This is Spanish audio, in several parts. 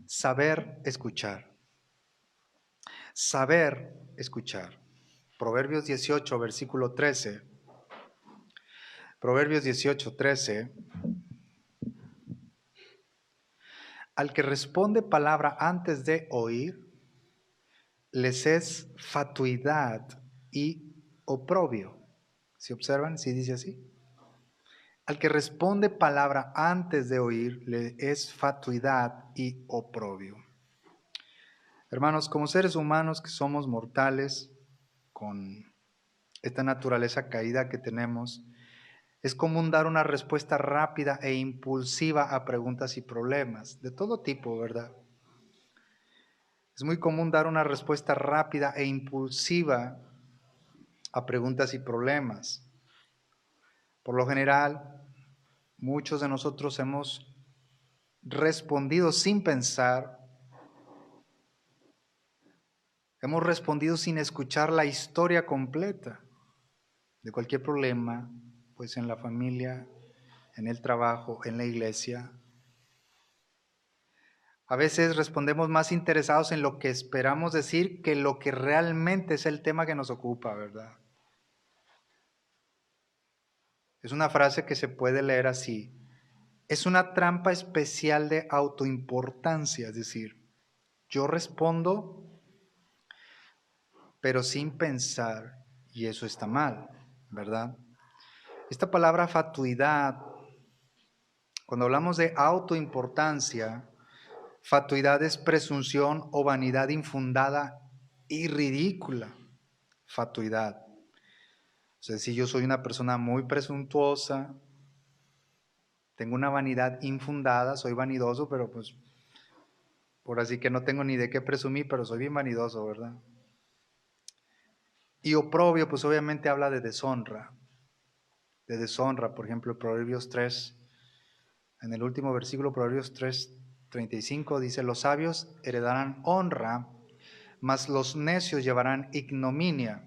Saber escuchar. Saber escuchar. Proverbios 18, versículo 13. Proverbios 18, 13. Al que responde palabra antes de oír, les es fatuidad y oprobio. ¿Se observan? ¿Sí dice así? Al que responde palabra antes de oír, le es fatuidad y oprobio. Hermanos, como seres humanos que somos mortales, con esta naturaleza caída que tenemos, es común dar una respuesta rápida e impulsiva a preguntas y problemas, de todo tipo, ¿verdad? Es muy común dar una respuesta rápida e impulsiva a preguntas y problemas. Por lo general, muchos de nosotros hemos respondido sin pensar, hemos respondido sin escuchar la historia completa de cualquier problema, pues en la familia, en el trabajo, en la iglesia. A veces respondemos más interesados en lo que esperamos decir que lo que realmente es el tema que nos ocupa, ¿verdad? Es una frase que se puede leer así. Es una trampa especial de autoimportancia, es decir, yo respondo, pero sin pensar, y eso está mal, ¿verdad? Esta palabra fatuidad, cuando hablamos de autoimportancia, fatuidad es presunción o vanidad infundada y ridícula. Fatuidad. O sea, si yo soy una persona muy presuntuosa, tengo una vanidad infundada, soy vanidoso, pero pues por así que no tengo ni de qué presumir, pero soy bien vanidoso, ¿verdad? Y oprobio, pues obviamente habla de deshonra. De deshonra, por ejemplo, Proverbios 3, en el último versículo, Proverbios 3:35 dice, los sabios heredarán honra, mas los necios llevarán ignominia.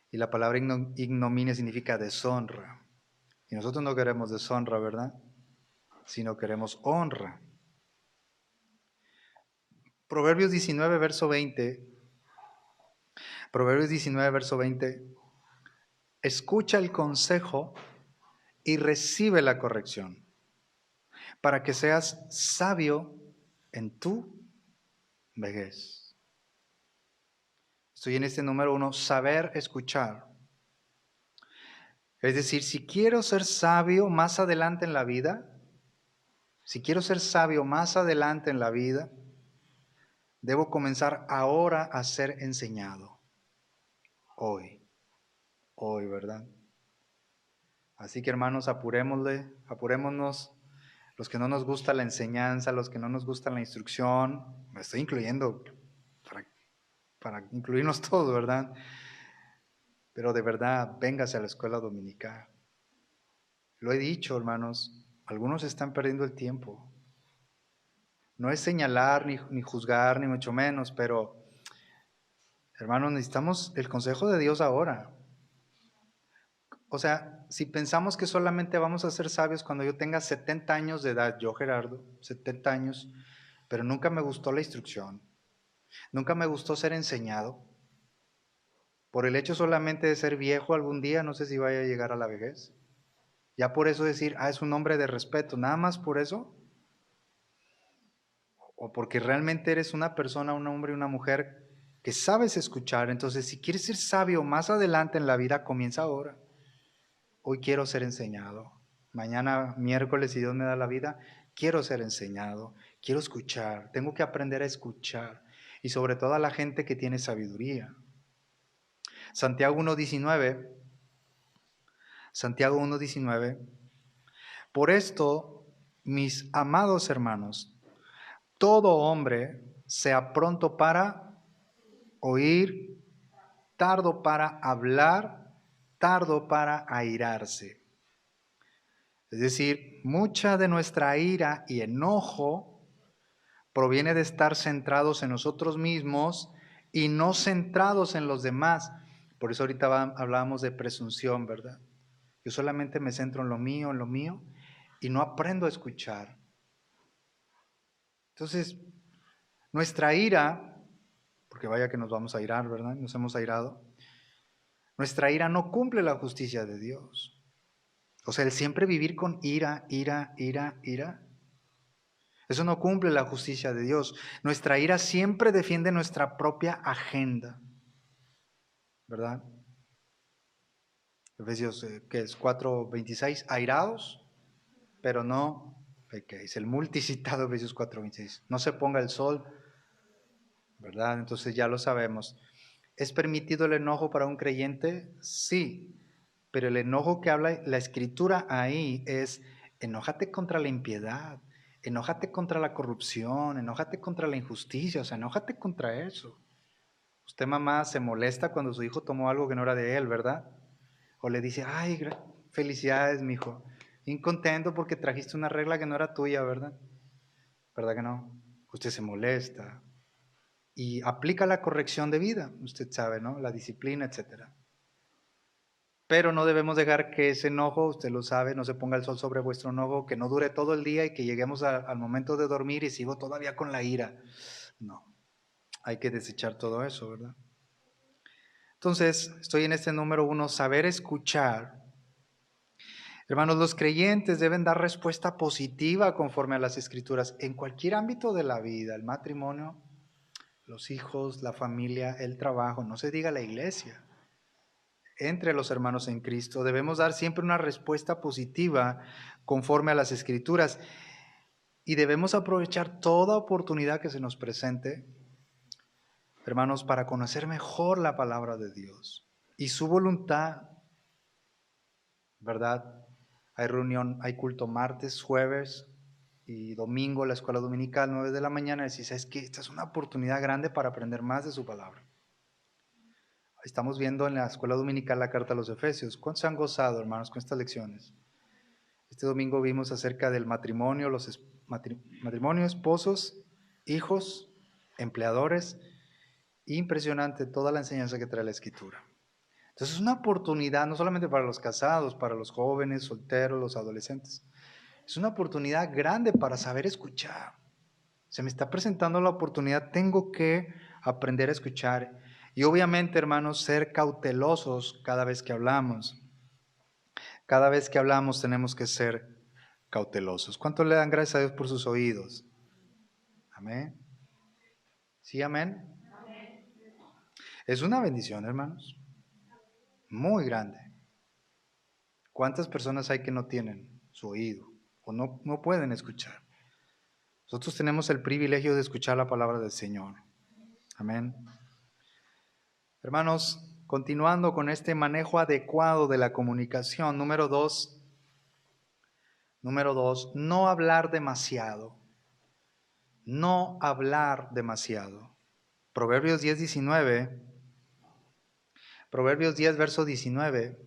Y la palabra ignominia significa deshonra. Y nosotros no queremos deshonra, ¿verdad? Sino queremos honra. Proverbios 19, verso 20. Proverbios 19, verso 20. Escucha el consejo y recibe la corrección, para que seas sabio en tu vejez. Estoy en este número 1, saber escuchar. Es decir, si quiero ser sabio más adelante en la vida, si quiero ser sabio más adelante en la vida, debo comenzar ahora a ser enseñado. Hoy, ¿verdad? Así que hermanos, apurémonos. Los que no nos gusta la enseñanza, los que no nos gusta la instrucción, me estoy incluyendo para incluirnos todos, ¿verdad? Pero de verdad, véngase a la escuela dominical. Lo he dicho, hermanos, algunos están perdiendo el tiempo. No es señalar ni juzgar, ni mucho menos, pero hermanos, necesitamos el consejo de Dios ahora. O sea, si pensamos que solamente vamos a ser sabios cuando yo tenga 70 años de edad, yo Gerardo, 70 años, pero nunca me gustó la instrucción, nunca me gustó ser enseñado, por el hecho solamente de ser viejo algún día, no sé si vaya a llegar a la vejez, ya por eso decir, es un hombre de respeto, nada más por eso, o porque realmente eres una persona, un hombre y una mujer que sabes escuchar, entonces si quieres ser sabio más adelante en la vida, comienza ahora. Hoy quiero ser enseñado. Mañana, miércoles, si Dios me da la vida, quiero ser enseñado. Quiero escuchar. Tengo que aprender a escuchar. Y sobre todo a la gente que tiene sabiduría. Santiago 1:19. Santiago 1:19. Por esto, mis amados hermanos, todo hombre sea pronto para oír, tardo para hablar, tardo para airarse. Es decir, mucha de nuestra ira y enojo proviene de estar centrados en nosotros mismos y no centrados en los demás. Por eso ahorita hablábamos de presunción, ¿verdad? Yo solamente me centro en lo mío, y no aprendo a escuchar. Entonces, nuestra ira, porque vaya que nos vamos a irar, ¿verdad? Nos hemos airado. Nuestra ira no cumple la justicia de Dios. O sea, el siempre vivir con ira, ira, ira, ira, eso no cumple la justicia de Dios. Nuestra ira siempre defiende nuestra propia agenda, ¿verdad? Efesios, ¿qué es? 4:26, airados, pero no pequéis. El multicitado Efesios 4:26. No se ponga el sol, ¿verdad? Entonces ya lo sabemos. ¿Es permitido el enojo para un creyente? Sí, pero el enojo que habla la Escritura ahí es enójate contra la impiedad, enójate contra la corrupción, enójate contra la injusticia, o sea, enójate contra eso. Usted, mamá, se molesta cuando su hijo tomó algo que no era de él, ¿verdad? O le dice, ay, felicidades, mijo. Bien contento porque trajiste una regla que no era tuya, ¿verdad? ¿Verdad que no? Usted se molesta y aplica la corrección de vida, usted sabe, ¿no? La disciplina, etcétera. Pero no debemos dejar que ese enojo, usted lo sabe, no se ponga el sol sobre vuestro enojo, que no dure todo el día y que lleguemos al momento de dormir y sigo todavía con la ira. No, hay que desechar todo eso, ¿verdad? Entonces, estoy en este número 1, saber escuchar. Hermanos, los creyentes deben dar respuesta positiva conforme a las Escrituras en cualquier ámbito de la vida, el matrimonio, los hijos, la familia, el trabajo, no se diga la iglesia. Entre los hermanos en Cristo debemos dar siempre una respuesta positiva conforme a las Escrituras y debemos aprovechar toda oportunidad que se nos presente, hermanos, para conocer mejor la palabra de Dios y su voluntad, ¿verdad? Hay reunión, hay culto martes, jueves y domingo, la escuela dominical, 9 de la mañana. Y ¿sabes qué? Esta es una oportunidad grande para aprender más de su palabra. Estamos viendo en la escuela dominical la carta a los Efesios. ¿Cuántos se han gozado, hermanos, con estas lecciones? Este domingo vimos acerca del matrimonio, matrimonio, esposos, hijos, empleadores. Impresionante toda la enseñanza que trae la Escritura. Entonces es una oportunidad no solamente para los casados, para los jóvenes, solteros, los adolescentes. Es una oportunidad grande para saber escuchar. Se me está presentando la oportunidad, tengo que aprender a escuchar. Y obviamente, hermanos, ser cautelosos cada vez que hablamos. Cada vez que hablamos tenemos que ser cautelosos. ¿Cuánto le dan gracias a Dios por sus oídos? Amén. ¿Sí, amén? Es una bendición, hermanos. Muy grande. ¿Cuántas personas hay que no tienen su oído o no pueden escuchar? Nosotros tenemos el privilegio de escuchar la palabra del Señor. Amén. Hermanos, continuando con este manejo adecuado de la comunicación, número dos, no hablar demasiado. No hablar demasiado. Proverbios 10, verso 19.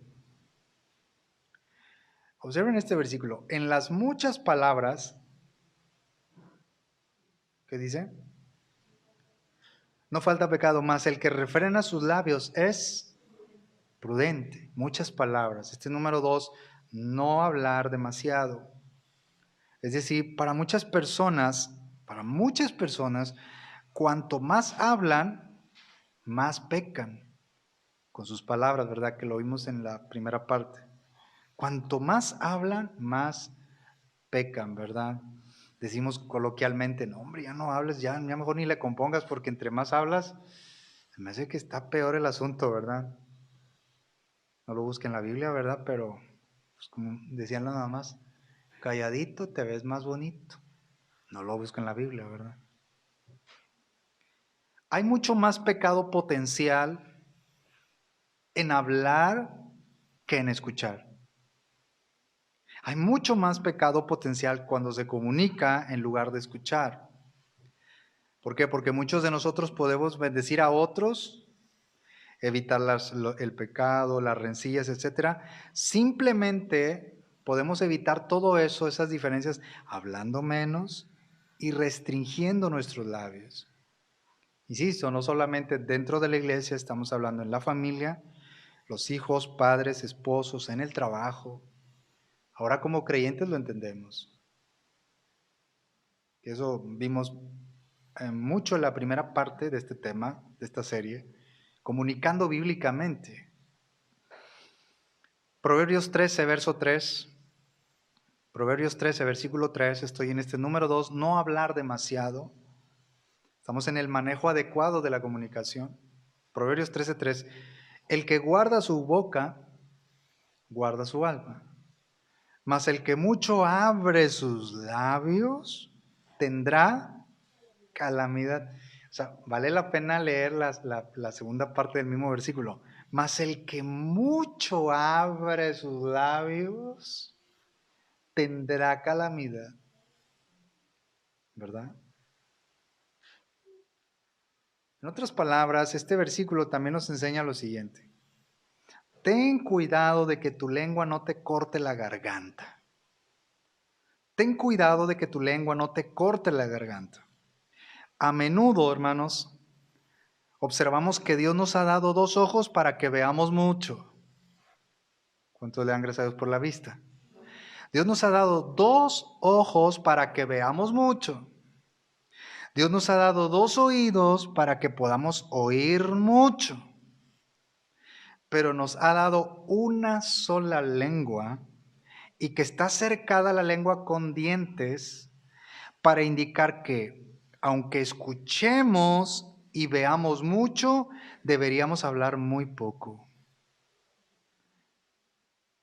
Observen este versículo. En las muchas palabras, ¿qué dice? No falta pecado, mas el que refrena sus labios es prudente. Muchas palabras. Este número 2, no hablar demasiado. Es decir, para muchas personas, cuanto más hablan, más pecan con sus palabras, ¿verdad? Que lo vimos en la primera parte. Cuanto más hablan, más pecan, ¿verdad? Decimos coloquialmente, no hombre, ya no hables, ya mejor ni le compongas, porque entre más hablas, se me hace que está peor el asunto, ¿verdad? No lo busquen en la Biblia, ¿verdad? Pero, pues como decían las mamás, calladito te ves más bonito. No lo busquen en la Biblia, ¿verdad? Hay mucho más pecado potencial en hablar que en escuchar. Hay mucho más pecado potencial cuando se comunica en lugar de escuchar. ¿Por qué? Porque muchos de nosotros podemos bendecir a otros, evitar el pecado, las rencillas, etcétera. Simplemente podemos evitar todo eso, esas diferencias, hablando menos y restringiendo nuestros labios. Insisto, no solamente dentro de la iglesia, estamos hablando en la familia, los hijos, padres, esposos, en el trabajo. Ahora como creyentes lo entendemos. que eso vimos mucho en la primera parte de este tema, de esta serie, comunicando bíblicamente. Proverbios 13, verso 3. Proverbios 13, versículo 3, estoy en este número 2, no hablar demasiado. Estamos en el manejo adecuado de la comunicación. Proverbios 13, 3, el que guarda su boca, guarda su alma. Mas el que mucho abre sus labios, tendrá calamidad. O sea, vale la pena leer la segunda parte del mismo versículo. Mas el que mucho abre sus labios, tendrá calamidad. ¿Verdad? En otras palabras, este versículo también nos enseña lo siguiente. Ten cuidado de que tu lengua no te corte la garganta. Ten cuidado de que tu lengua no te corte la garganta. A menudo, hermanos, observamos que Dios nos ha dado 2 ojos para que veamos mucho. ¿Cuántos le dan gracias a Dios por la vista? Dios nos ha dado 2 ojos para que veamos mucho. Dios nos ha dado 2 oídos para que podamos oír mucho. Pero nos ha dado una sola lengua y que está cercada a la lengua con dientes para indicar que, aunque escuchemos y veamos mucho, deberíamos hablar muy poco.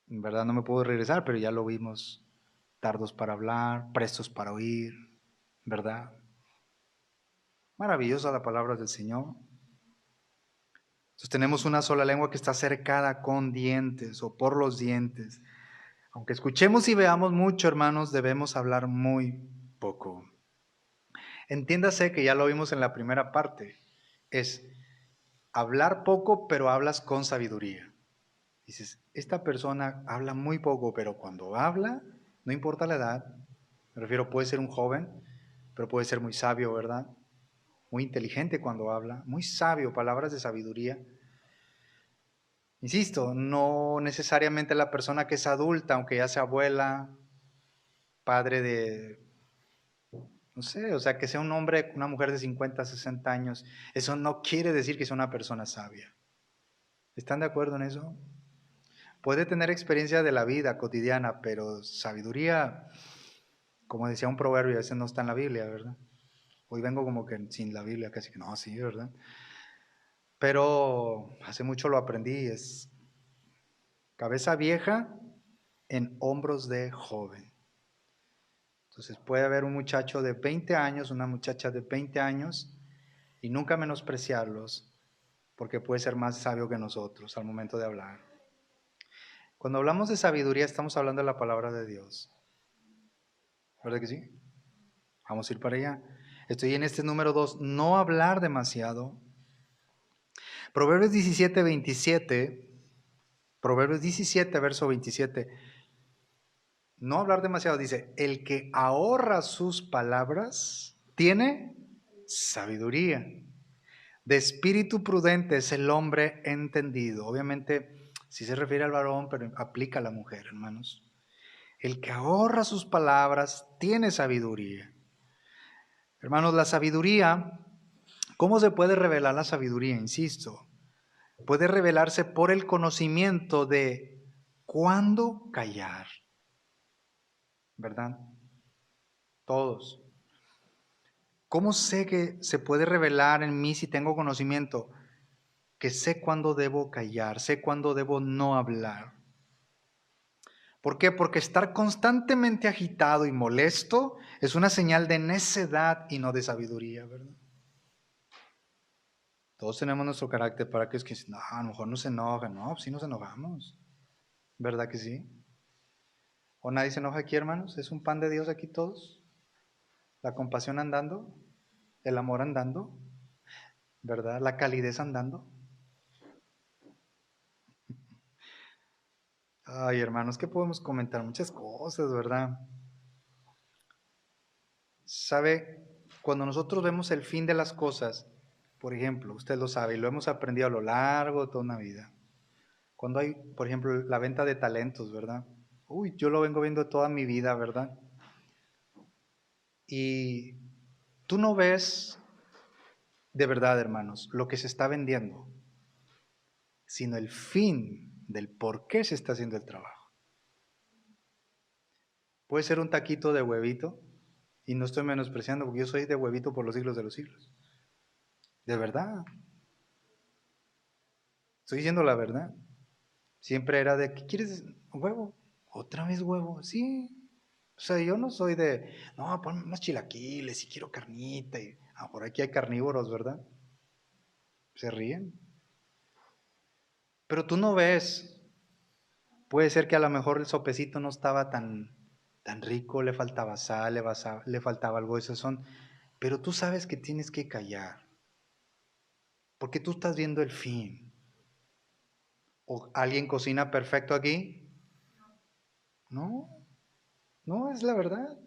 En verdad no me puedo regresar, pero ya lo vimos. Tardos para hablar, prestos para oír, ¿verdad? Maravillosa la palabra del Señor. Entonces tenemos una sola lengua que está cercada con dientes o por los dientes. Aunque escuchemos y veamos mucho, hermanos, debemos hablar muy poco. Entiéndase que ya lo vimos en la primera parte. Es hablar poco, pero hablas con sabiduría. Dices, esta persona habla muy poco, pero cuando habla, no importa la edad, me refiero, puede ser un joven, pero puede ser muy sabio, ¿verdad? Muy inteligente cuando habla, muy sabio, palabras de sabiduría. Insisto, no necesariamente la persona que es adulta, aunque ya sea abuela, padre de, no sé, o sea, que sea un hombre, una mujer de 50, 60 años, eso no quiere decir que sea una persona sabia. ¿Están de acuerdo en eso? Puede tener experiencia de la vida cotidiana, pero sabiduría, como decía un proverbio, a veces no está en la Biblia, ¿verdad? Hoy vengo como que sin la Biblia, casi que no, sí, ¿verdad? Pero hace mucho lo aprendí, es cabeza vieja en hombros de joven. Entonces puede haber un muchacho de 20 años, una muchacha de 20 años, y nunca menospreciarlos, porque puede ser más sabio que nosotros al momento de hablar. Cuando hablamos de sabiduría, estamos hablando de la palabra de Dios. ¿Verdad que sí? Vamos a ir para allá. Estoy en este número 2, no hablar demasiado. Proverbios 17, 27, Proverbios 17, verso 27. No hablar demasiado, dice, el que ahorra sus palabras tiene sabiduría. De espíritu prudente es el hombre entendido. Obviamente, sí se refiere al varón, pero aplica a la mujer, hermanos. El que ahorra sus palabras tiene sabiduría. Hermanos, la sabiduría, ¿cómo se puede revelar la sabiduría? Insisto, puede revelarse por el conocimiento de cuándo callar, ¿verdad? Todos. ¿Cómo sé que se puede revelar en mí si tengo conocimiento? Que sé cuándo debo callar, sé cuándo debo no hablar. ¿Por qué? Porque estar constantemente agitado y molesto es una señal de necedad y no de sabiduría, ¿verdad? Todos tenemos nuestro carácter para que es que no, a lo mejor no se enojan, no, pues sí nos enojamos, ¿verdad que sí? ¿O nadie se enoja aquí, hermanos? ¿Es un pan de Dios aquí todos? ¿La compasión andando? ¿El amor andando? ¿Verdad? ¿La calidez andando? Ay, hermanos, ¿qué podemos comentar? Muchas cosas, ¿verdad? ¿Sabe? Cuando nosotros vemos el fin de las cosas, por ejemplo, usted lo sabe y lo hemos aprendido a lo largo de toda una vida. Cuando hay, por ejemplo, la venta de talentos, ¿verdad? Uy, yo lo vengo viendo toda mi vida, ¿verdad? Y tú no ves de verdad, hermanos, lo que se está vendiendo, sino el fin del por qué se está haciendo el trabajo. Puede ser un taquito de huevito, y no estoy menospreciando porque yo soy de huevito por los siglos de los siglos. De verdad. Estoy diciendo la verdad. Siempre era de, ¿qué quieres? Huevo. ¿Otra vez huevo? Sí. O sea, yo no soy de, no, ponme unos chilaquiles y quiero carnita. Y, por aquí hay carnívoros, ¿verdad? Se ríen. Pero tú no ves. Puede ser que a lo mejor el sopecito no estaba tan rico, le faltaba sal, le faltaba algo de sazón. Pero tú sabes que tienes que callar. Porque tú estás viendo el fin. ¿O alguien cocina perfecto aquí? No, no es la verdad.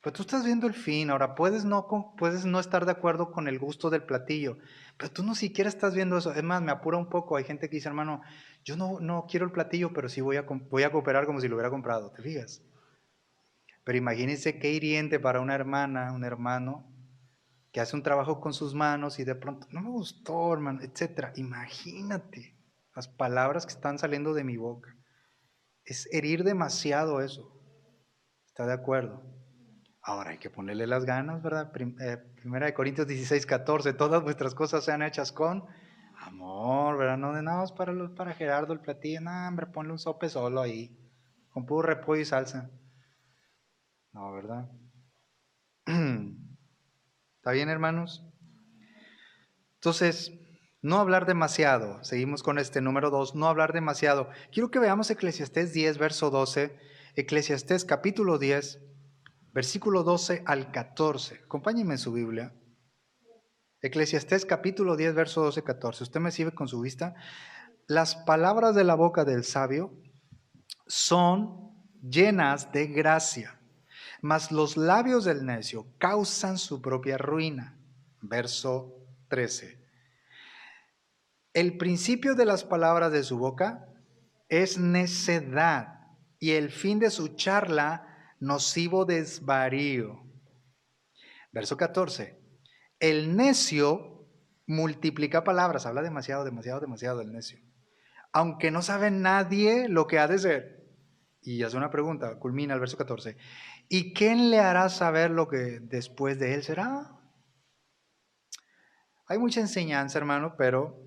Pero tú estás viendo el fin. Ahora, puedes no estar de acuerdo con el gusto del platillo, pero tú no siquiera estás viendo eso. Es más, me apura un poco. Hay gente que dice, hermano, yo no quiero el platillo, pero sí voy a cooperar como si lo hubiera comprado. ¿Te fijas? Pero imagínense qué hiriente para una hermana, un hermano, que hace un trabajo con sus manos y de pronto, no me gustó, hermano, etcétera. Imagínate las palabras que están saliendo de mi boca. Es herir demasiado eso. ¿Está de acuerdo? Ahora hay que ponerle las ganas, ¿verdad? Primera de Corintios 16:14, todas vuestras cosas sean hechas con amor, ¿verdad? No de nada más para Gerardo el platillo, no, hombre, ponle un sope solo ahí, con puro repollo y salsa. No, ¿verdad? ¿Está bien, hermanos? Entonces, no hablar demasiado. Seguimos con este número 2, no hablar demasiado. Quiero que veamos Eclesiastés 10, verso 12. Eclesiastés capítulo 10, versículo 12 al 14. Acompáñenme en su Biblia. Eclesiastés capítulo 10, verso 12, 14. Usted me sigue con su vista. Las palabras de la boca del sabio son llenas de gracia, mas los labios del necio causan su propia ruina. Verso 13. El principio de las palabras de su boca es necedad, y el fin de su charla nocivo desvarío. Verso 14. El necio multiplica palabras, habla demasiado, demasiado, demasiado el necio, aunque no sabe nadie lo que ha de ser. Y hace una pregunta, culmina el verso 14. ¿Y quién le hará saber lo que después de él será? Hay mucha enseñanza, hermano, pero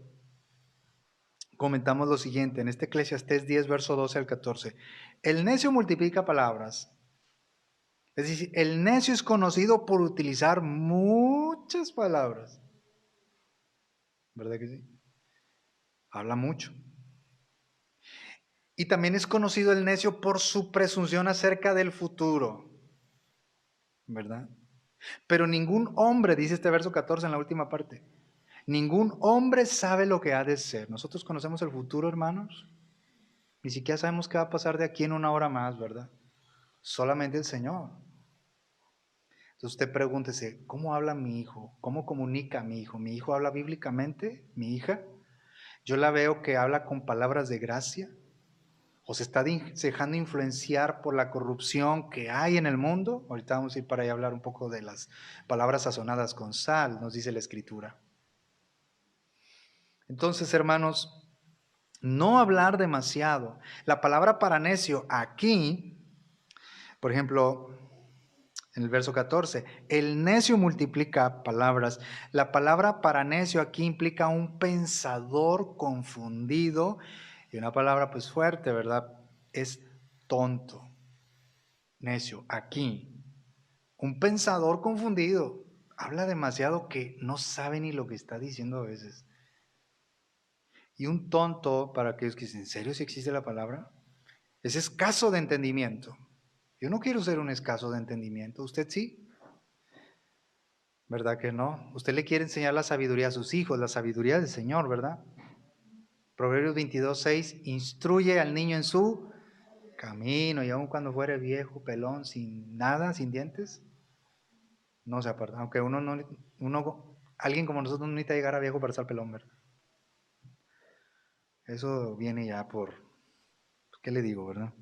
comentamos lo siguiente, en este Eclesiastés 10, verso 12 al 14. El necio multiplica palabras. Es decir, el necio es conocido por utilizar muchas palabras. ¿Verdad que sí? Habla mucho. Y también es conocido el necio por su presunción acerca del futuro. ¿Verdad? Pero ningún hombre, dice este verso 14 en la última parte, ningún hombre sabe lo que ha de ser. Nosotros conocemos el futuro, hermanos. Ni siquiera sabemos qué va a pasar de aquí en una hora más, ¿verdad? Solamente el Señor. Entonces usted pregúntese, ¿cómo habla mi hijo? ¿Cómo comunica mi hijo? ¿Mi hijo habla bíblicamente? ¿Mi hija? Yo la veo que habla con palabras de gracia. ¿O se está dejando influenciar por la corrupción que hay en el mundo? Ahorita vamos a ir para allá a hablar un poco de las palabras sazonadas con sal, nos dice la Escritura. Entonces, hermanos, no hablar demasiado. La palabra para necio aquí, por ejemplo, en el verso 14, el necio multiplica palabras. La palabra para necio aquí implica un pensador confundido y una palabra pues fuerte, ¿verdad? Es tonto, necio, aquí. Un pensador confundido. Habla demasiado que no sabe ni lo que está diciendo a veces. Y un tonto, para aquellos que dicen, ¿en serio si existe la palabra? Es escaso de entendimiento. Yo no quiero ser un escaso de entendimiento. ¿Usted sí? ¿Verdad que no? Usted le quiere enseñar la sabiduría a sus hijos, la sabiduría del Señor, ¿verdad? Proverbios 22:6, instruye al niño en su camino, y aun cuando fuere viejo, pelón, sin nada, sin dientes, no se aparta. Aunque alguien como nosotros no necesita llegar a viejo para estar pelón, ¿verdad? Eso viene ya ¿qué le digo, verdad?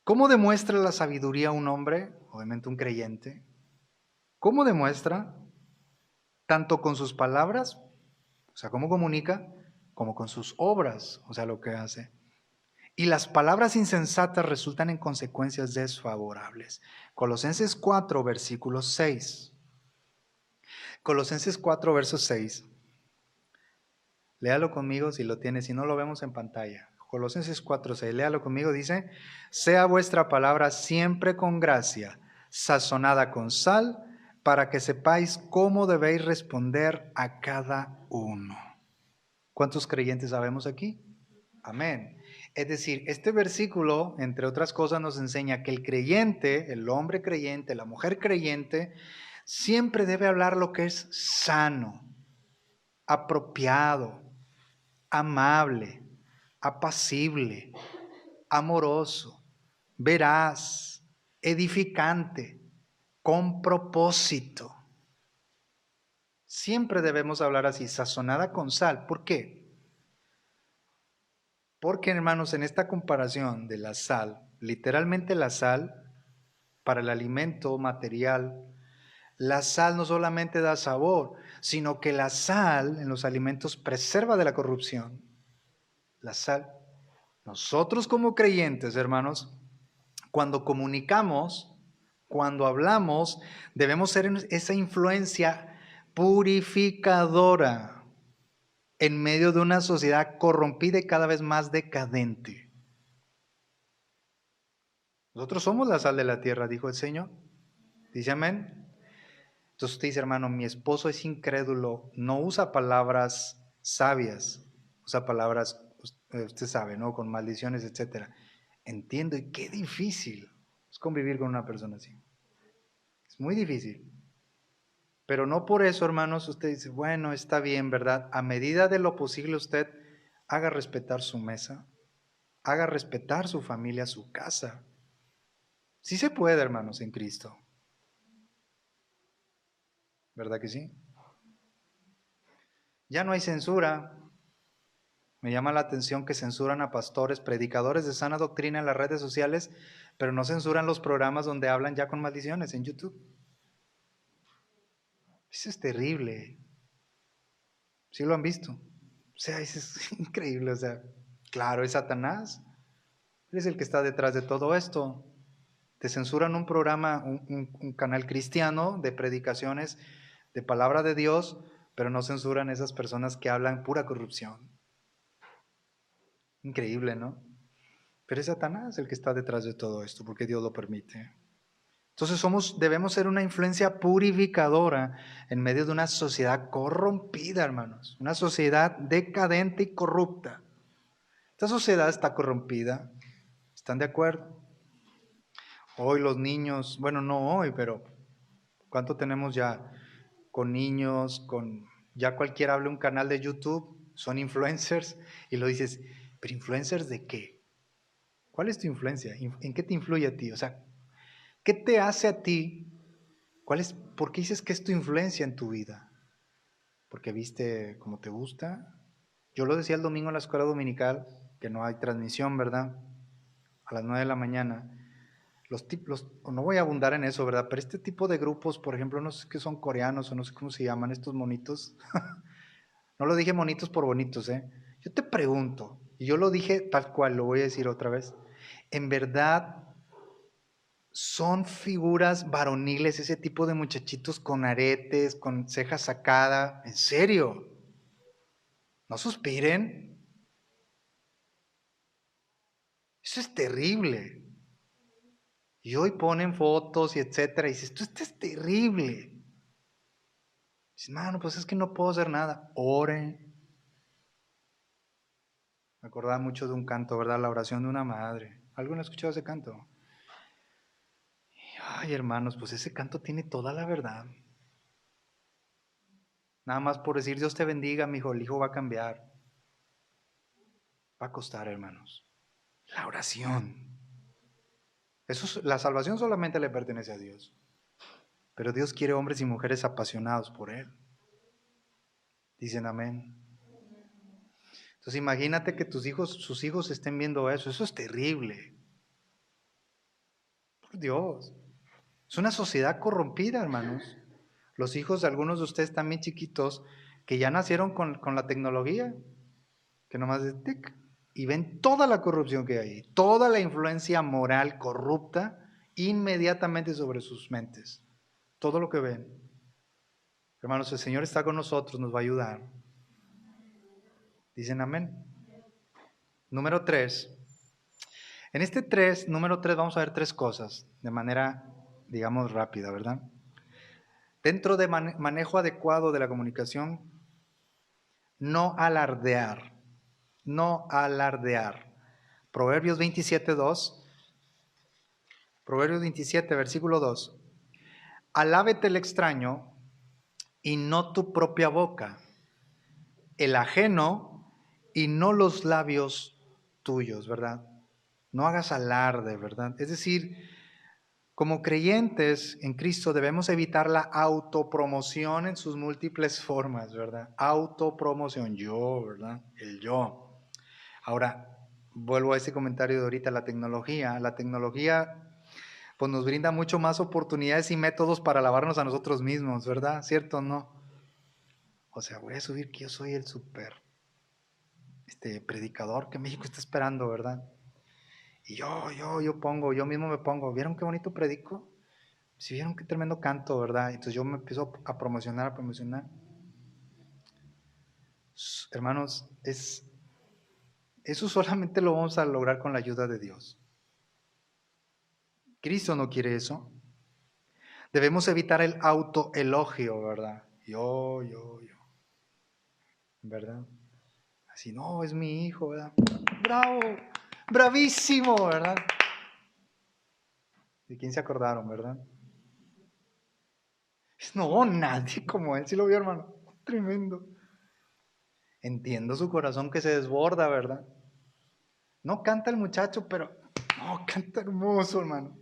¿Cómo demuestra la sabiduría un hombre? obviamente un creyente, ¿cómo demuestra? Tanto con sus palabras, o sea, cómo comunica, como con sus obras, o sea, lo que hace. Y las palabras insensatas resultan en consecuencias desfavorables. Colosenses 4, versículo 6. Colosenses 4, verso 6. Léalo conmigo si lo tiene, si no lo vemos en pantalla. Colosenses 4, 6. Léalo conmigo, dice, sea vuestra palabra siempre con gracia, sazonada con sal, para que sepáis cómo debéis responder a cada uno. ¿Cuántos creyentes sabemos aquí? Amén. Es decir, este versículo, entre otras cosas, nos enseña que el creyente, el hombre creyente, la mujer creyente, siempre debe hablar lo que es sano, apropiado, amable, apacible, amoroso, veraz, edificante, con propósito. Siempre debemos hablar así, sazonada con sal. ¿Por qué? Porque, hermanos, en esta comparación de la sal, literalmente la sal, para el alimento material, la sal no solamente da sabor, sino que la sal en los alimentos preserva de la corrupción. La sal. Nosotros como creyentes, hermanos, cuando comunicamos, cuando hablamos, debemos ser esa influencia purificadora en medio de una sociedad corrompida y cada vez más decadente. Nosotros somos la sal de la tierra, dijo el Señor. Dice amén. Entonces usted dice, hermano, mi esposo es incrédulo, no usa palabras sabias, usa palabras, usted sabe, ¿no? Con maldiciones, etcétera. Entiendo, y qué difícil es convivir con una persona así. Es muy difícil. Pero no por eso, hermanos, usted dice, bueno, está bien, ¿verdad? A medida de lo posible usted haga respetar su mesa, haga respetar su familia, su casa. Sí se puede, hermanos, en Cristo. ¿Verdad que sí? Ya no hay censura. Me llama la atención que censuran a pastores, predicadores de sana doctrina en las redes sociales, pero no censuran los programas donde hablan ya con maldiciones en YouTube. Eso es terrible. ¿Sí lo han visto? O sea, eso es increíble. O sea, claro, es Satanás. Él es el que está detrás de todo esto. Te censuran un programa, un canal cristiano de predicaciones de palabra de Dios, pero no censuran a esas personas que hablan pura corrupción. Increíble, ¿no? Pero es Satanás el que está detrás de todo esto, porque Dios lo permite. Entonces debemos ser una influencia purificadora en medio de una sociedad corrompida, hermanos. Una sociedad decadente y corrupta. Esta sociedad está corrompida. ¿Están de acuerdo? Hoy los niños, bueno, no hoy, pero ¿cuánto tenemos ya con niños, ya cualquiera abre un canal de YouTube, son influencers y lo dices, pero influencers de qué? ¿Cuál es tu influencia? ¿En qué te influye a ti? O sea, ¿qué te hace a ti? ¿Por qué dices que es tu influencia en tu vida? ¿Porque viste como te gusta? Yo lo decía el domingo en la escuela dominical, que no hay transmisión, ¿verdad? A las 9 de la mañana. No voy a abundar en eso, ¿verdad? Pero este tipo de grupos, por ejemplo, no sé qué son coreanos o no sé cómo se llaman estos monitos. No lo dije monitos por bonitos, ¿eh? Yo te pregunto, y yo lo dije tal cual, lo voy a decir otra vez. ¿En verdad son figuras varoniles ese tipo de muchachitos con aretes, con cejas sacadas? ¿En serio? No suspiren. Eso es terrible. Y hoy ponen fotos y etcétera, y dices, esto es terrible. Dices, mano, pues es que no puedo hacer nada. Ore. Me acordaba mucho de un canto, ¿verdad? La oración de una madre. ¿Alguien ha escuchado ese canto? Ay, hermanos, pues ese canto tiene toda la verdad. Nada más por decir Dios te bendiga, mi hijo, el hijo va a cambiar. Va a costar, hermanos. La oración. La salvación solamente le pertenece a Dios. Pero Dios quiere hombres y mujeres apasionados por Él. Dicen amén. Entonces imagínate que sus hijos estén viendo eso. Eso es terrible. Por Dios. Es una sociedad corrompida, hermanos. Los hijos de algunos de ustedes también chiquitos que ya nacieron con la tecnología, que nomás es tic, y ven toda la corrupción que hay, toda la influencia moral corrupta inmediatamente sobre sus mentes. Todo lo que ven. Hermanos, el Señor está con nosotros, nos va a ayudar. Dicen amén. Número 3. En este número 3, vamos a ver 3 cosas de manera, digamos, rápida, ¿verdad? Dentro de manejo adecuado de la comunicación, no alardear. No alardear. Proverbios 27:2. Proverbios 27, versículo 2. Alábete el extraño y no tu propia boca, el ajeno y no los labios tuyos, ¿verdad? No hagas alarde, ¿verdad? Es decir, como creyentes en Cristo debemos evitar la autopromoción en sus múltiples formas, ¿verdad? Autopromoción, yo, ¿verdad? El yo. Ahora, vuelvo a ese comentario de ahorita, la tecnología pues nos brinda mucho más oportunidades y métodos para alabarnos a nosotros mismos, ¿verdad? ¿Cierto o no? O sea, voy a subir que yo soy el super predicador que México está esperando, ¿verdad? Y yo mismo me pongo, ¿vieron qué bonito predico? Si vieron qué tremendo canto, ¿verdad? Entonces yo me empiezo a promocionar. Hermanos, eso solamente lo vamos a lograr con la ayuda de Dios. Cristo no quiere eso. Debemos evitar el autoelogio, ¿verdad? Yo, ¿verdad? Así, no, es mi hijo, ¿verdad? ¡Bravo! ¡Bravísimo!, ¿verdad? ¿De quién se acordaron, verdad? No, nadie como él, ¿sí lo vio, hermano? Tremendo. Entiendo su corazón que se desborda, ¿verdad? No canta el muchacho, pero no, canta hermoso, hermano.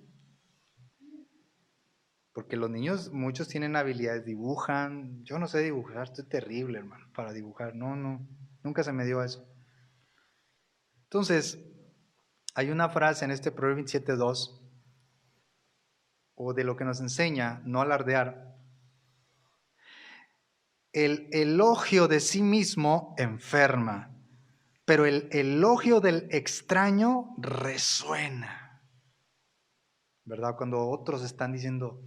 Porque los niños, muchos tienen habilidades, dibujan. Yo no sé dibujar, estoy terrible, hermano, para dibujar. No, nunca se me dio eso. Entonces, hay una frase en este Proverbio 27:2, o de lo que nos enseña, no alardear. El elogio de sí mismo enferma, pero el elogio del extraño resuena. ¿Verdad? Cuando otros están diciendo,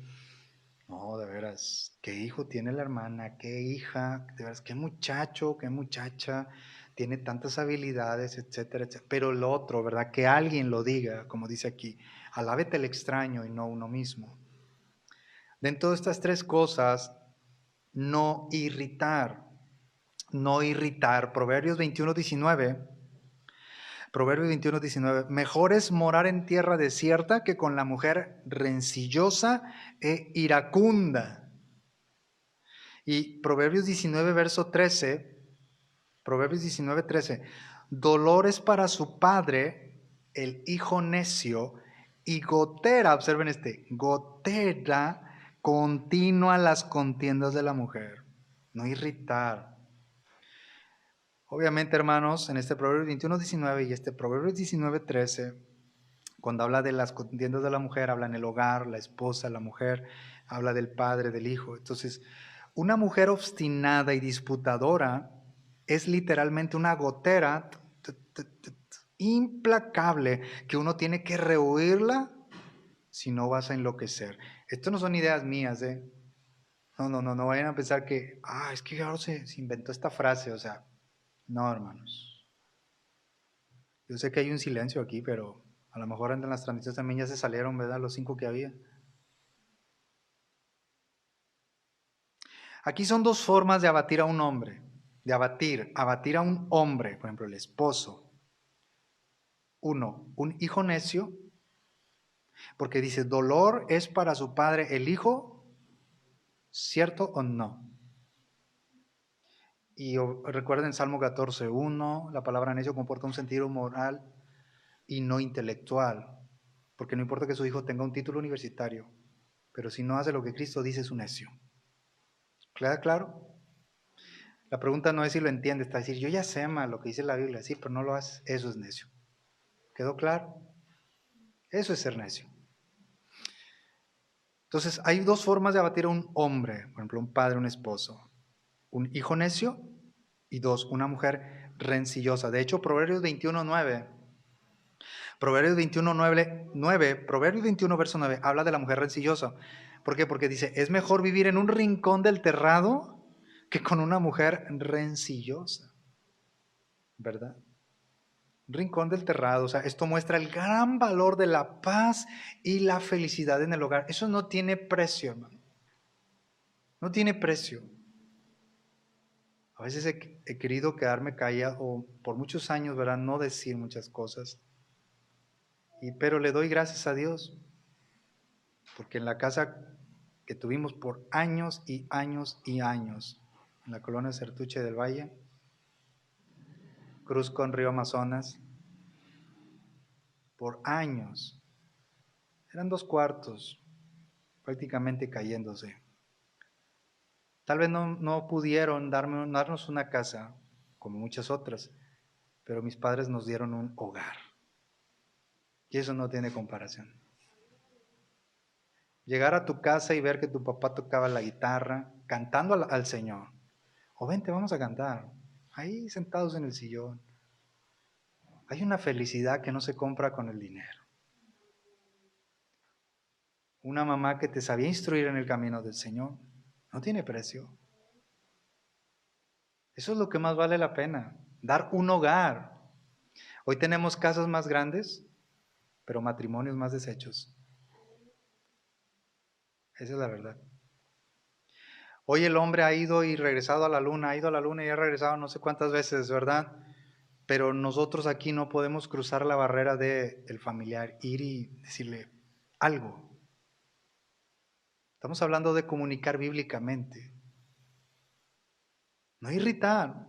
no, de veras, qué hijo tiene la hermana, qué hija, de veras, qué muchacho, qué muchacha, tiene tantas habilidades, etcétera, etcétera. Pero el otro, ¿verdad? Que alguien lo diga, como dice aquí, alábete el extraño y no uno mismo. Dentro de estas 3 cosas, no irritar. Proverbios 21:19. Proverbios 21:19. Mejor es morar en tierra desierta que con la mujer rencillosa e iracunda. Y Proverbios 19, verso 13. Proverbios 19:13. Dolor es para su padre el hijo necio y gotera, observen gotera continua las contiendas de la mujer. No irritar. Obviamente, hermanos, en este Proverbios 21:19 y este Proverbios 19:13, cuando habla de las contiendas de la mujer, habla en el hogar, la esposa, la mujer, habla del padre, del hijo. Entonces, una mujer obstinada y disputadora es literalmente una gotera implacable que uno tiene que rehuirla si no vas a enloquecer. Esto no son ideas mías, ¿eh? No vayan a pensar que, es que ahora se inventó esta frase, o sea, no, hermanos. Yo sé que hay un silencio aquí, pero a lo mejor en las transmisiones también ya se salieron, ¿verdad? Los 5 que había. Aquí son 2 formas de abatir a un hombre. De abatir a un hombre, por ejemplo, el esposo. 1, un hijo necio, porque dice, dolor es para su padre el hijo, ¿cierto o no? Y recuerden Salmo 14:1, la palabra necio comporta un sentido moral y no intelectual, porque no importa que su hijo tenga un título universitario, pero si no hace lo que Cristo dice es un necio. ¿Queda claro? La pregunta no es si lo entiendes, está decir, yo ya sé, lo que dice la Biblia, sí, pero no lo haces, eso es necio. ¿Quedó claro? Eso es ser necio. Entonces, hay dos formas de abatir a un hombre, por ejemplo, un padre, un esposo. Un hijo necio y dos, una mujer rencillosa. De hecho, Proverbios 21:9, Proverbios 21, verso 9, habla de la mujer rencillosa. ¿Por qué? Porque dice, es mejor vivir en un rincón del terrado que con una mujer rencillosa. ¿Verdad? Rincón del terrado, o sea, esto muestra el gran valor de la paz y la felicidad en el hogar. Eso no tiene precio, hermano. No tiene precio. A veces he querido quedarme callado o por muchos años, ¿verdad? No decir muchas cosas. Pero le doy gracias a Dios, porque en la casa que tuvimos por años y años y años, en la colonia Certuche del Valle, cruz con río Amazonas, por años, eran 2 cuartos, prácticamente cayéndose. Tal vez no pudieron darnos una casa, como muchas otras, pero mis padres nos dieron un hogar. Y eso no tiene comparación. Llegar a tu casa y ver que tu papá tocaba la guitarra, cantando al Señor. O vente, vamos a cantar. Ahí sentados en el sillón. Hay una felicidad que no se compra con el dinero. Una mamá que te sabía instruir en el camino del Señor. No tiene precio. Eso es lo que más vale la pena. Dar un hogar. Hoy tenemos casas más grandes, pero matrimonios más deshechos. Esa es la verdad. Hoy el hombre ha ido y regresado a la luna, ha ido a la luna y ha regresado no sé cuántas veces, ¿verdad? Pero nosotros aquí no podemos cruzar la barrera del familiar, ir y decirle algo. Estamos hablando de comunicar bíblicamente, no irritar.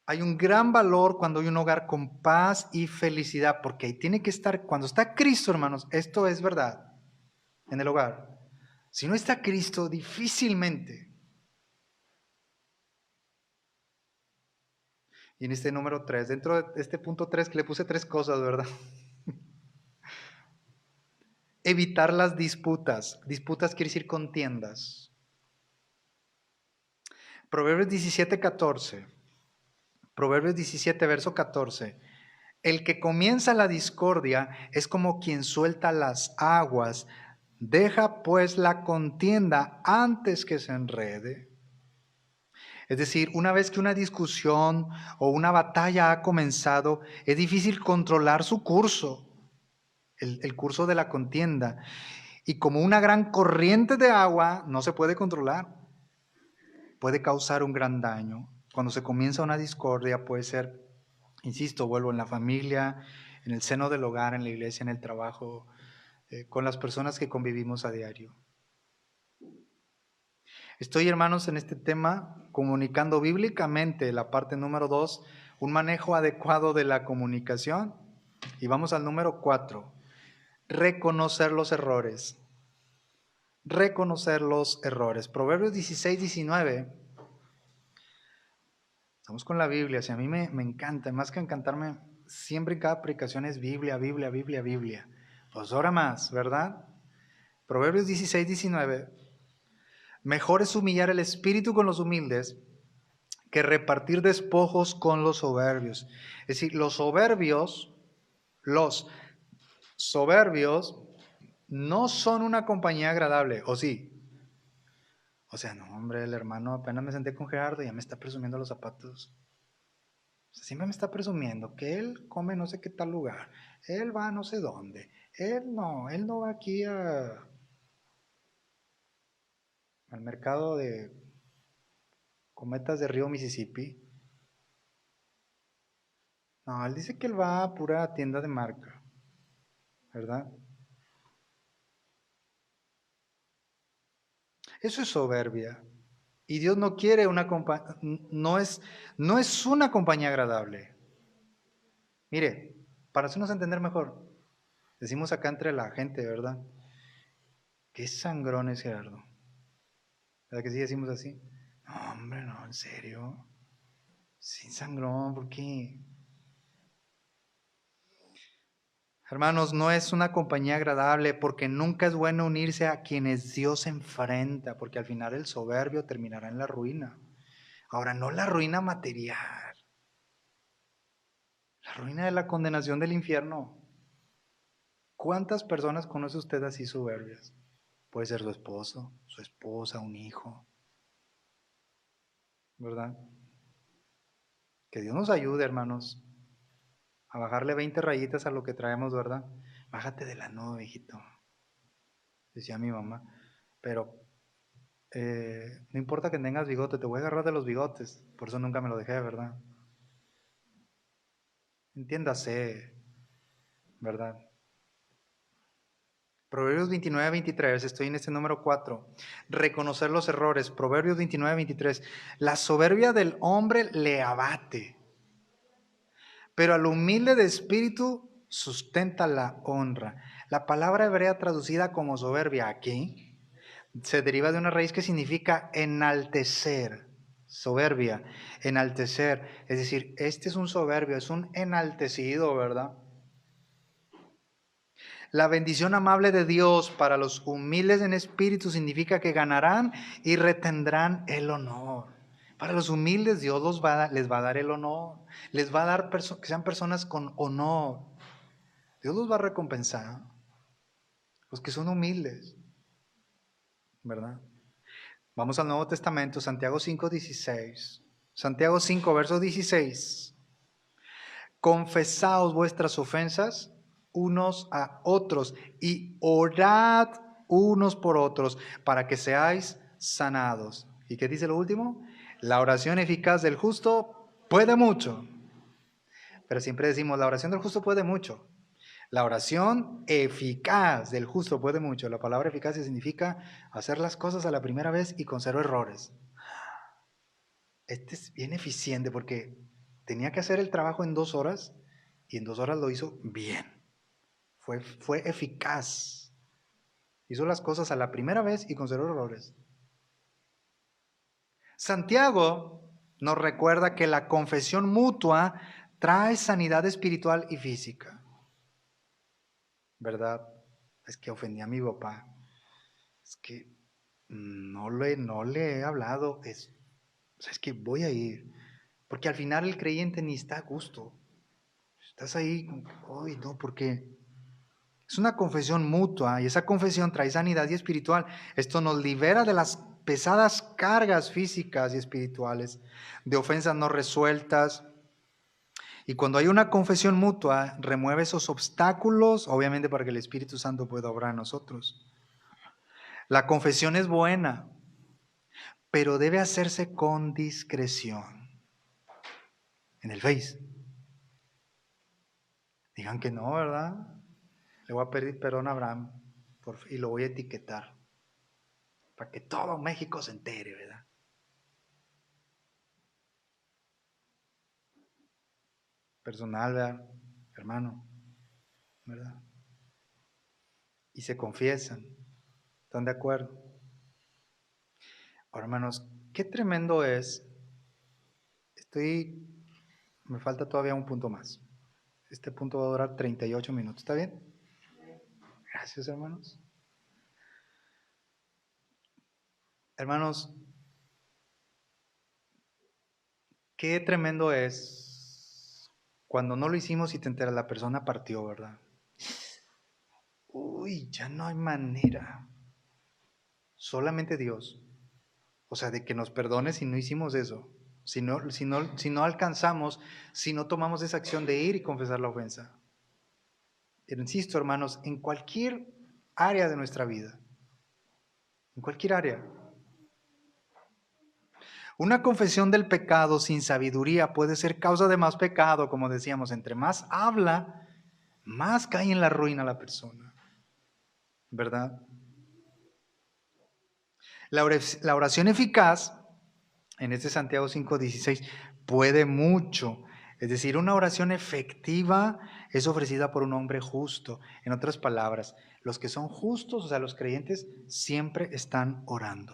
Hay un gran valor cuando hay un hogar con paz y felicidad, porque ahí tiene que estar, cuando está Cristo, hermanos, esto es verdad, en el hogar. Si no está Cristo, difícilmente. Y en este número 3, dentro de este punto 3, que le puse 3 cosas, ¿verdad? Evitar las disputas. Disputas quiere decir contiendas. Proverbios 17:14. Proverbios 17, verso 14. El que comienza la discordia es como quien suelta las aguas. Deja pues la contienda antes que se enrede. Es decir, una vez que una discusión o una batalla ha comenzado, es difícil controlar su curso, el curso de la contienda. Y como una gran corriente de agua no se puede controlar, puede causar un gran daño. Cuando se comienza una discordia puede ser, insisto, vuelvo en la familia, en el seno del hogar, en la iglesia, en el trabajo, con las personas que convivimos a diario. Estoy, hermanos, en este tema comunicando bíblicamente la parte número 2, un manejo adecuado de la comunicación. Y vamos al número 4, reconocer los errores. Reconocer los errores. Proverbios 16, 19. Estamos con la Biblia, si a mí me encanta, más que encantarme, siempre en cada predicación es Biblia, Biblia, Biblia, Biblia. Pues ahora más, ¿verdad? Proverbios 16, 19. Mejor es humillar el espíritu con los humildes que repartir despojos con los soberbios. Es decir, los soberbios no son una compañía agradable, ¿o sí? O sea, no, hombre, el hermano apenas me senté con Gerardo y ya me está presumiendo los zapatos. O sea, siempre me está presumiendo que él come no sé qué tal lugar, él va a no sé dónde, él no va aquí al mercado de cometas de río Mississippi. No, él dice que él va a pura tienda de marca, ¿verdad? Eso es soberbia. Y Dios no quiere una compañía, no es una compañía agradable. Mire, para hacernos entender mejor, decimos acá entre la gente, ¿verdad? Qué sangrón es Gerardo. ¿Verdad que sí decimos así? No, hombre, no, en serio. Sin sangrón, ¿por qué? Hermanos, no es una compañía agradable porque nunca es bueno unirse a quienes Dios enfrenta, porque al final el soberbio terminará en la ruina. Ahora, no la ruina material, la ruina de la condenación del infierno. ¿Cuántas personas conoce usted así soberbias? Puede ser su esposo, su esposa, un hijo, ¿verdad? Que Dios nos ayude, hermanos, a bajarle 20 rayitas a lo que traemos, ¿verdad? Bájate de la nube, hijito, decía mi mamá. Pero no importa que tengas bigote, te voy a agarrar de los bigotes. Por eso nunca me lo dejé, ¿verdad? Entiéndase, ¿verdad? Proverbios 29-23, estoy en este número 4. Reconocer los errores. Proverbios 29-23. La soberbia del hombre le abate, pero al humilde de espíritu sustenta la honra. La palabra hebrea traducida como soberbia aquí se deriva de una raíz que significa enaltecer. Soberbia, enaltecer. Es decir, este es un soberbio, es un enaltecido, ¿verdad? La bendición amable de Dios para los humildes en espíritu significa que ganarán y retendrán el honor. Para los humildes Dios les va a dar el honor, les va a dar que sean personas con honor. Dios los va a recompensar, los que son humildes, ¿verdad? Vamos al Nuevo Testamento, Santiago 5:16. Santiago 5, verso 16. Confesaos vuestras ofensas unos a otros y orad unos por otros para que seáis sanados. ¿Y qué dice lo último? La oración eficaz del justo puede mucho. Pero siempre decimos, la oración del justo puede mucho. La oración eficaz del justo puede mucho. La palabra eficacia significa hacer las cosas a la primera vez y con cero errores. Este es bien eficiente porque tenía que hacer el trabajo en 2 horas y en 2 horas lo hizo bien. Fue eficaz. Hizo las cosas a la primera vez y con cero errores. Santiago nos recuerda que la confesión mutua trae sanidad espiritual y física. ¿Verdad? Es que ofendí a mi papá. Es que no le he hablado. Es que voy a ir. Porque al final el creyente ni está a gusto. Estás ahí, uy, no, ¿por qué? Es una confesión mutua y esa confesión trae sanidad y espiritual. Esto nos libera de las pesadas cargas físicas y espirituales, de ofensas no resueltas. Y cuando hay una confesión mutua, remueve esos obstáculos, obviamente para que el Espíritu Santo pueda obrar en nosotros. La confesión es buena, pero debe hacerse con discreción. En el Face. Digan que no, ¿verdad? Le voy a pedir perdón a Abraham y lo voy a etiquetar para que todo México se entere, ¿verdad? Personal, ¿verdad? Hermano, ¿verdad? Y se confiesan. ¿Están de acuerdo? Ahora, hermanos, qué tremendo es. Me falta todavía un punto más. Este punto va a durar 38 minutos, ¿está bien? Gracias, hermanos. Hermanos, qué tremendo es cuando no lo hicimos y te enteras, la persona partió, ¿verdad? Uy, ya no hay manera. Solamente Dios. O sea, de que nos perdone si no hicimos eso. Si no alcanzamos, si no tomamos esa acción de ir y confesar la ofensa. Pero insisto, hermanos, en cualquier área de nuestra vida, en cualquier área, una confesión del pecado sin sabiduría puede ser causa de más pecado, como decíamos. Entre más habla, más cae en la ruina la persona. ¿Verdad? La oración eficaz, en este Santiago 5:16, puede mucho. Es decir, una oración efectiva es ofrecida por un hombre justo. En otras palabras, los que son justos, o sea, los creyentes, siempre están orando.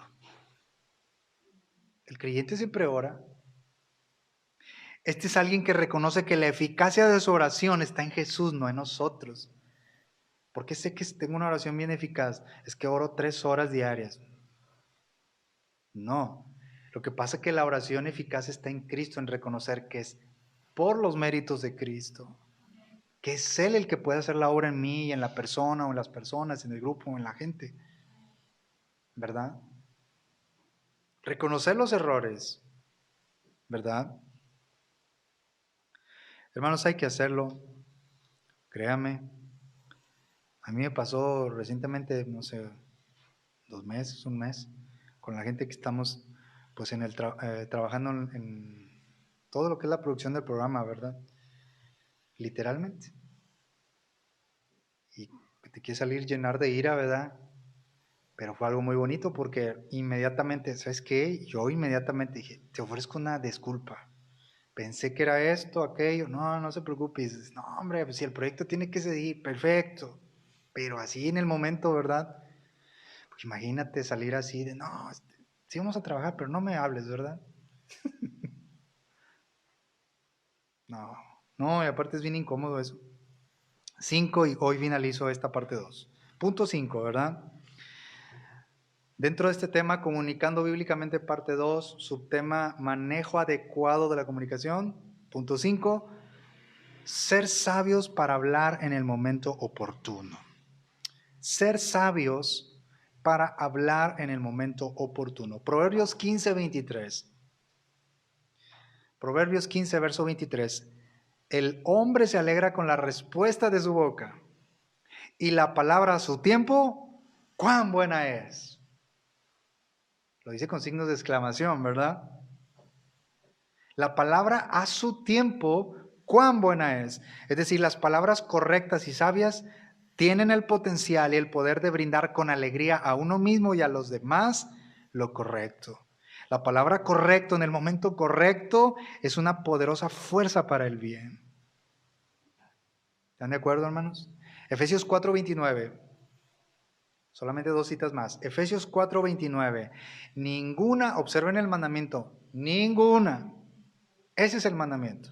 El creyente siempre ora. Este es alguien que reconoce que la eficacia de su oración está en Jesús, no en nosotros. ¿Por qué sé que tengo una oración bien eficaz? Es que oro 3 horas diarias. No. Lo que pasa es que la oración eficaz está en Cristo, en reconocer que es por los méritos de Cristo, que es Él el que puede hacer la obra en mí y en la persona o en las personas, en el grupo o en la gente. ¿Verdad? Reconocer los errores. ¿Verdad? Hermanos, hay que hacerlo. Créame. A mí me pasó recientemente, no sé, 2 meses, un mes, con la gente que estamos pues trabajando en todo lo que es la producción del programa, ¿verdad? Literalmente. Y te quiere salir llenar de ira, ¿verdad? Pero fue algo muy bonito porque inmediatamente, ¿sabes qué? Yo inmediatamente dije, te ofrezco una disculpa. Pensé que era esto, aquello. No, no se preocupe. Y dices, no, hombre, pues si el proyecto tiene que seguir, perfecto. Pero así en el momento, ¿verdad? Pues imagínate salir así de, no, sí vamos a trabajar, pero no me hables, ¿verdad? No, no, y aparte es bien incómodo eso. 5, y hoy finalizo esta parte 2. Punto 5, ¿verdad? Dentro de este tema, comunicando bíblicamente parte 2, subtema manejo adecuado de la comunicación. Punto 5, ser sabios para hablar en el momento oportuno. Ser sabios para hablar en el momento oportuno. Proverbios 15:23. Proverbios 15, verso 23. El hombre se alegra con la respuesta de su boca, y la palabra a su tiempo, ¡cuán buena es! Lo dice con signos de exclamación, ¿verdad? La palabra a su tiempo, ¡cuán buena es! Es decir, las palabras correctas y sabias tienen el potencial y el poder de brindar con alegría a uno mismo y a los demás lo correcto. La palabra correcto en el momento correcto es una poderosa fuerza para el bien. ¿Están de acuerdo, hermanos? Efesios 4:29. Solamente 2 citas más. Efesios 4:29. Ninguna, observen el mandamiento, ninguna. Ese es el mandamiento.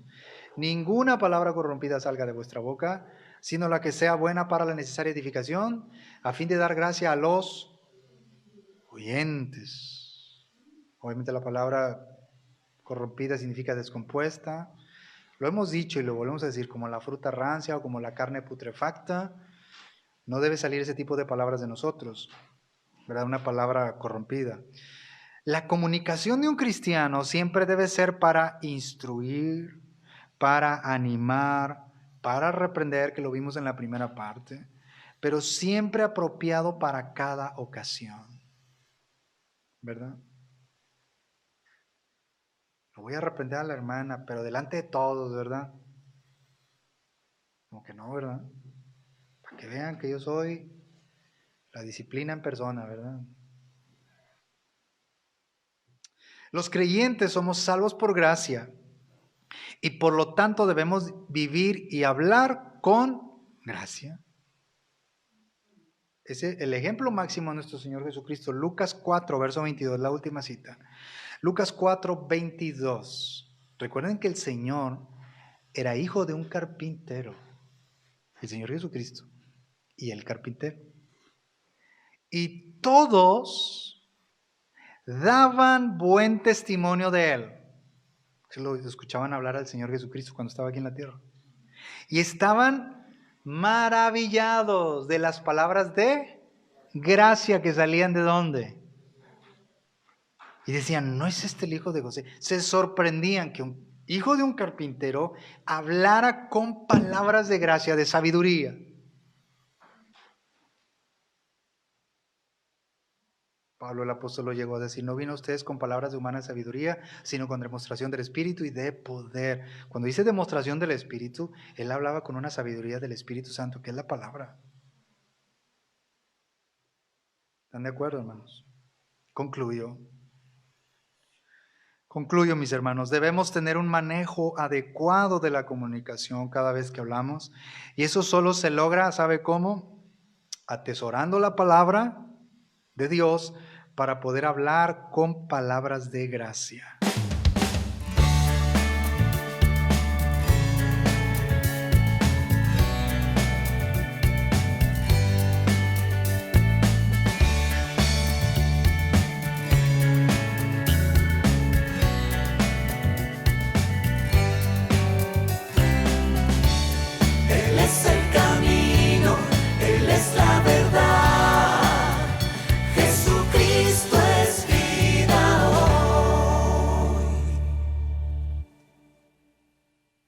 Ninguna palabra corrompida salga de vuestra boca, sino la que sea buena para la necesaria edificación, a fin de dar gracia a los oyentes. Obviamente la palabra corrompida significa descompuesta. Lo hemos dicho y lo volvemos a decir, como la fruta rancia o como la carne putrefacta. No debe salir ese tipo de palabras de nosotros, ¿verdad? Una palabra corrompida. La comunicación de un cristiano siempre debe ser para instruir, para animar, para reprender, que lo vimos en la primera parte, pero siempre apropiado para cada ocasión, ¿verdad? Lo voy a reprender a la hermana, pero delante de todos, ¿verdad? Como que no, ¿verdad? Para que vean que yo soy la disciplina en persona, ¿verdad? Los creyentes somos salvos por gracia y por lo tanto debemos vivir y hablar con gracia. El ejemplo máximo de nuestro Señor Jesucristo, Lucas 4, verso 22, la última cita. Lucas 4, 22. Recuerden que el Señor era hijo de un carpintero, el Señor Jesucristo, y el carpintero. Y todos daban buen testimonio de él. Se lo escuchaban hablar al Señor Jesucristo cuando estaba aquí en la tierra. Y estaban maravillados de las palabras de gracia que salían de ¿dónde? Y decían, ¿no es este el hijo de José? Se sorprendían que un hijo de un carpintero hablara con palabras de gracia, de sabiduría. Pablo el apóstol lo llegó a decir, no vino a ustedes con palabras de humana sabiduría, sino con demostración del Espíritu y de poder. Cuando dice demostración del Espíritu, él hablaba con una sabiduría del Espíritu Santo, que es la palabra. ¿Están de acuerdo, hermanos? Concluyo, mis hermanos, debemos tener un manejo adecuado de la comunicación cada vez que hablamos. Y eso solo se logra, ¿sabe cómo? Atesorando la palabra de Dios para poder hablar con palabras de gracia.